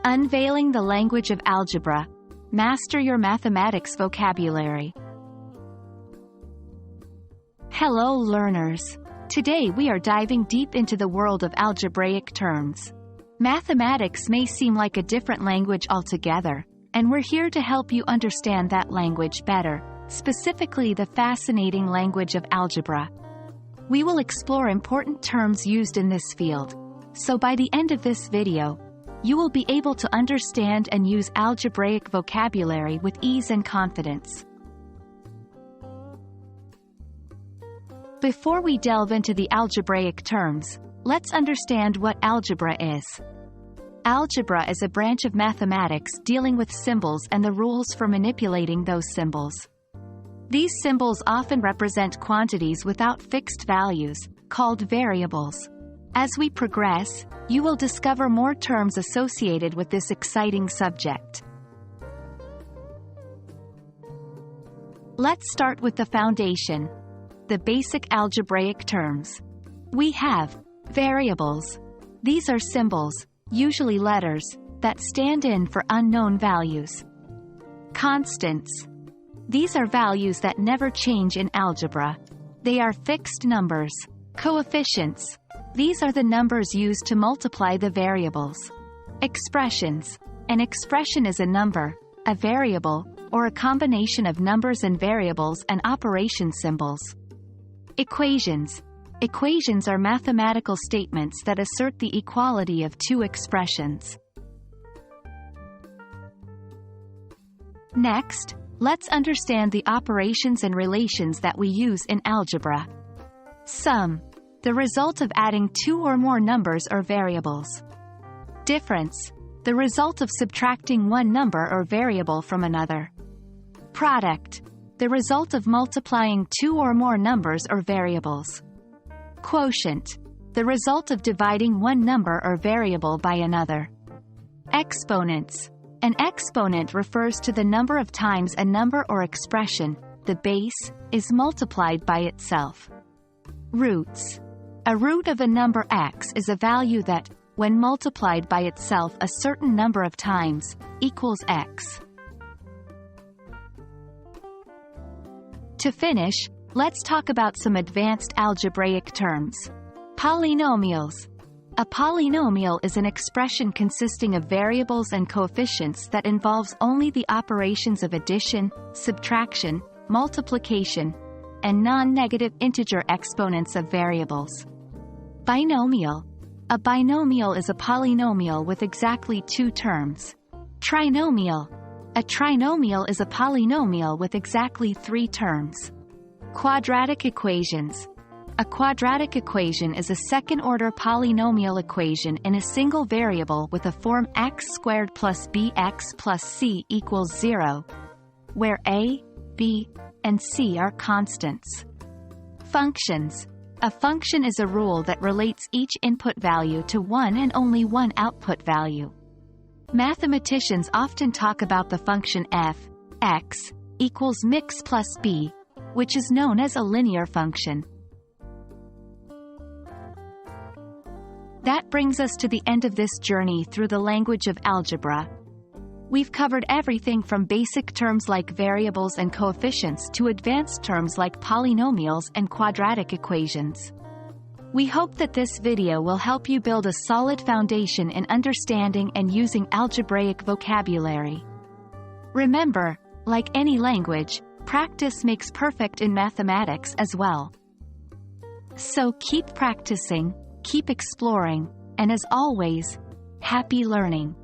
Unveiling the language of algebra. Master your mathematics vocabulary. Hello learners. Today we are diving deep into the world of algebraic terms. Mathematics may seem like a different language altogether, and we're here to help you understand that language better, specifically the fascinating language of algebra. We will explore important terms used in this field, so by the end of this video, you will be able to understand and use algebraic vocabulary with ease and confidence. Before we delve into the algebraic terms, let's understand what algebra is. Algebra is a branch of mathematics dealing with symbols and the rules for manipulating those symbols. These symbols often represent quantities without fixed values, called variables. As we progress, you will discover more terms associated with this exciting subject. Let's start with the foundation. The basic algebraic terms. We have variables. These are symbols, usually letters, that stand in for unknown values. Constants. These are values that never change in algebra. They are fixed numbers. Coefficients. These are the numbers used to multiply the variables. Expressions. An expression is a number, a variable, or a combination of numbers and variables and operation symbols. Equations. Equations are mathematical statements that assert the equality of two expressions. Next, let's understand the operations and relations that we use in algebra. Sum. The result of adding two or more numbers or variables. Difference. The result of subtracting one number or variable from another. Product. The result of multiplying two or more numbers or variables. Quotient. The result of dividing one number or variable by another. Exponents. An exponent refers to the number of times a number or expression, the base, is multiplied by itself. Roots. A root of a number x is a value that, when multiplied by itself a certain number of times, equals x. To finish, let's talk about some advanced algebraic terms. Polynomials. A polynomial is an expression consisting of variables and coefficients that involves only the operations of addition, subtraction, multiplication, and non-negative integer exponents of variables. Binomial. A binomial is a polynomial with exactly two terms. Trinomial. A trinomial is a polynomial with exactly three terms. Quadratic equations. A quadratic equation is a second-order polynomial equation in a single variable with a form x squared plus bx plus c equals 0, where a, b, and c are constants. Functions. A function is a rule that relates each input value to one and only one output value. Mathematicians often talk about the function f, x, equals mx plus b, which is known as a linear function. That brings us to the end of this journey through the language of algebra. We've covered everything from basic terms like variables and coefficients to advanced terms like polynomials and quadratic equations. We hope that this video will help you build a solid foundation in understanding and using algebraic vocabulary. Remember, like any language, practice makes perfect in mathematics as well. So keep practicing, keep exploring, and as always, happy learning.